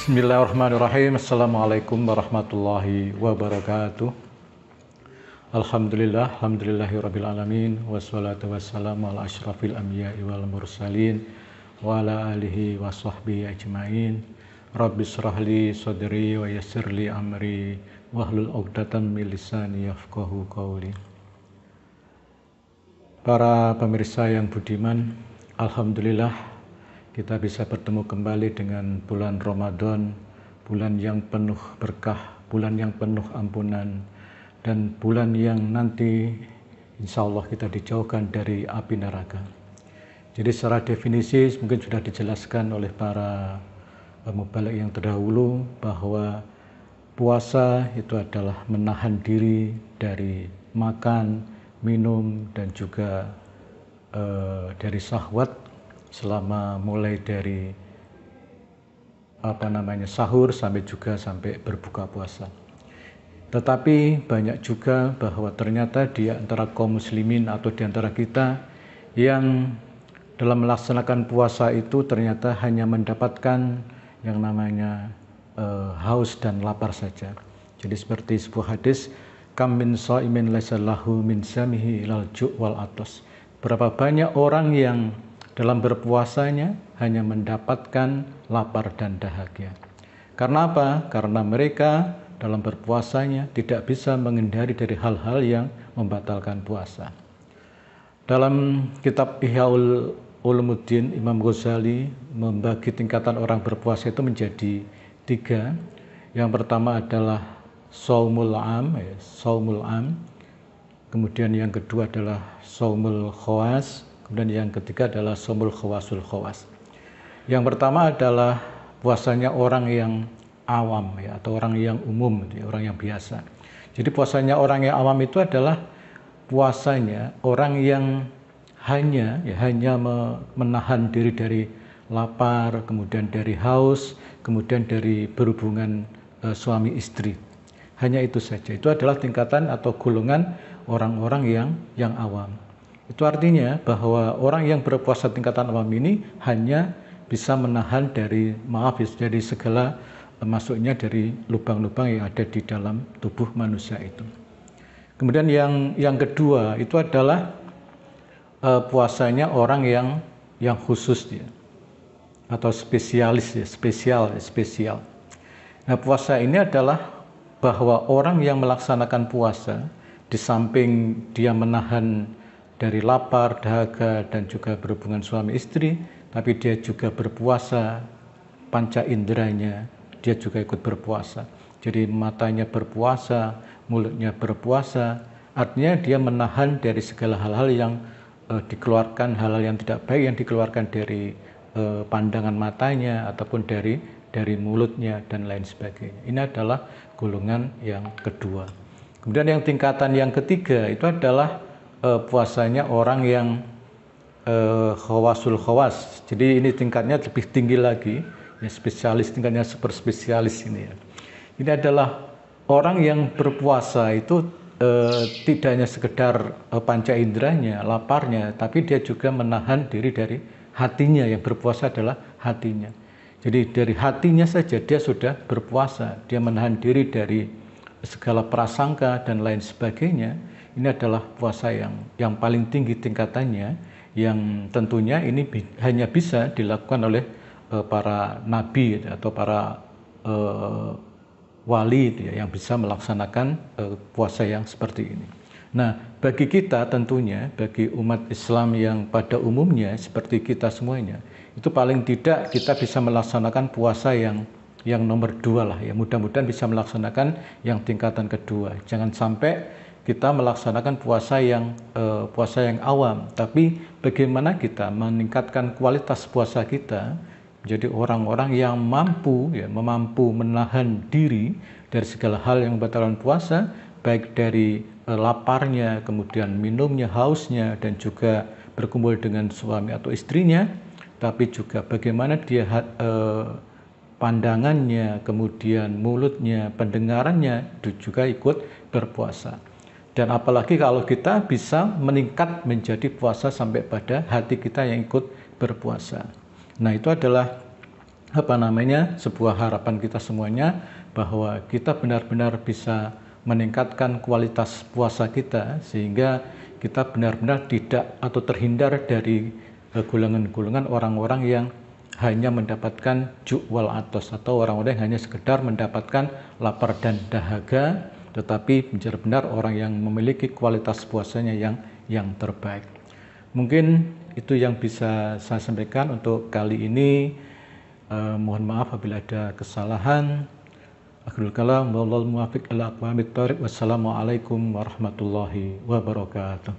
Bismillahirrahmanirrahim. Assalamualaikum warahmatullahi wabarakatuh. Alhamdulillahirabbil alamin wassalatu wassalamu ala asyrafil anbiya'i wal mursalin wa ala alihi wa sahbihi ajmain. Rabbi shrahli sadri wa yassirli amri wahlul 'uqdatam min lisani yafqahu qawli. Para pemirsa yang budiman, alhamdulillah kita bisa bertemu kembali dengan bulan Ramadan, bulan yang penuh berkah, bulan yang penuh ampunan, dan bulan yang nanti insya Allah kita dijauhkan dari api neraka. Jadi secara definisi mungkin sudah dijelaskan oleh para mubalik yang terdahulu bahwa puasa itu adalah menahan diri dari makan, minum, dan juga dari syahwat selama mulai dari sahur sampai berbuka puasa. Tetapi banyak juga bahwa ternyata di antara kaum muslimin atau di antara kita yang dalam melaksanakan puasa itu ternyata hanya mendapatkan yang namanya haus dan lapar saja. Jadi seperti sebuah hadis, kam min shaimin laisa lahu min samihi ilal ju' wal atas. Berapa banyak orang yang dalam berpuasanya hanya mendapatkan lapar dan dahaga. Karena apa? Karena mereka dalam berpuasanya tidak bisa menghindari dari hal-hal yang membatalkan puasa. Dalam kitab Ihya Ulumuddin, Imam Ghazali membagi tingkatan orang berpuasa itu menjadi 3. Yang pertama adalah shaumul am, kemudian yang kedua adalah shaumul khawas, kemudian yang ketiga adalah shaumul khawasul khawas. Yang pertama adalah puasanya orang yang awam atau orang yang umum, orang yang biasa. Jadi puasanya orang yang awam itu adalah puasanya orang yang hanya menahan diri dari lapar, kemudian dari haus, kemudian dari berhubungan suami istri. Hanya itu saja. Itu adalah tingkatan atau golongan orang-orang yang awam. Itu artinya bahwa orang yang berpuasa tingkatan awam ini hanya bisa menahan dari segala masuknya dari lubang-lubang yang ada di dalam tubuh manusia itu. Kemudian yang kedua itu adalah puasanya orang yang khusus atau spesialis spesial. Nah, puasa ini adalah bahwa orang yang melaksanakan puasa di samping dia menahan dari lapar, dahaga, dan juga berhubungan suami istri, tapi dia juga berpuasa, panca inderanya, dia juga ikut berpuasa. Jadi matanya berpuasa, mulutnya berpuasa, artinya dia menahan dari segala hal-hal yang dikeluarkan, hal-hal yang tidak baik yang dikeluarkan dari pandangan matanya ataupun dari mulutnya dan lain sebagainya. Ini adalah golongan yang kedua. Kemudian yang tingkatan yang ketiga itu adalah puasanya orang yang khawasul khawas. Jadi ini tingkatnya lebih tinggi lagi, spesialis, tingkatnya super spesialis ini ya. Ini adalah orang yang berpuasa itu tidak hanya sekedar panca inderanya, laparnya, tapi dia juga menahan diri dari hatinya. Yang berpuasa adalah hatinya. Jadi dari hatinya saja dia sudah berpuasa, dia menahan diri dari segala prasangka dan lain sebagainya. Ini adalah puasa yang paling tinggi tingkatannya, yang tentunya ini hanya bisa dilakukan oleh para nabi atau para wali yang bisa melaksanakan puasa yang seperti ini. Nah, bagi kita tentunya, bagi umat Islam yang pada umumnya seperti kita semuanya, itu paling tidak kita bisa melaksanakan puasa yang nomor 2 lah ya. Mudah-mudahan bisa melaksanakan yang tingkatan kedua. Jangan sampai kita melaksanakan puasa yang awam, tapi bagaimana kita meningkatkan kualitas puasa kita menjadi orang-orang yang mampu menahan diri dari segala hal yang membatalkan puasa, baik dari laparnya, kemudian minumnya, hausnya, dan juga berkumpul dengan suami atau istrinya, tapi juga bagaimana dia pandangannya, kemudian mulutnya, pendengarannya itu juga ikut berpuasa. Dan apalagi kalau kita bisa meningkat menjadi puasa sampai pada hati kita yang ikut berpuasa. Nah, itu adalah sebuah harapan kita semuanya bahwa kita benar-benar bisa meningkatkan kualitas puasa kita sehingga kita benar-benar tidak atau terhindar dari golongan-golongan orang-orang yang hanya mendapatkan ju'wal atos atau orang-orang yang hanya sekedar mendapatkan lapar dan dahaga, tetapi benar-benar orang yang memiliki kualitas puasanya yang terbaik. Mungkin itu yang bisa saya sampaikan untuk kali ini. Mohon maaf apabila ada kesalahan. Akhirul kalam, wallahul muwaffiq ila aqwamit thoriq. Wassalamualaikum warahmatullahi wabarakatuh.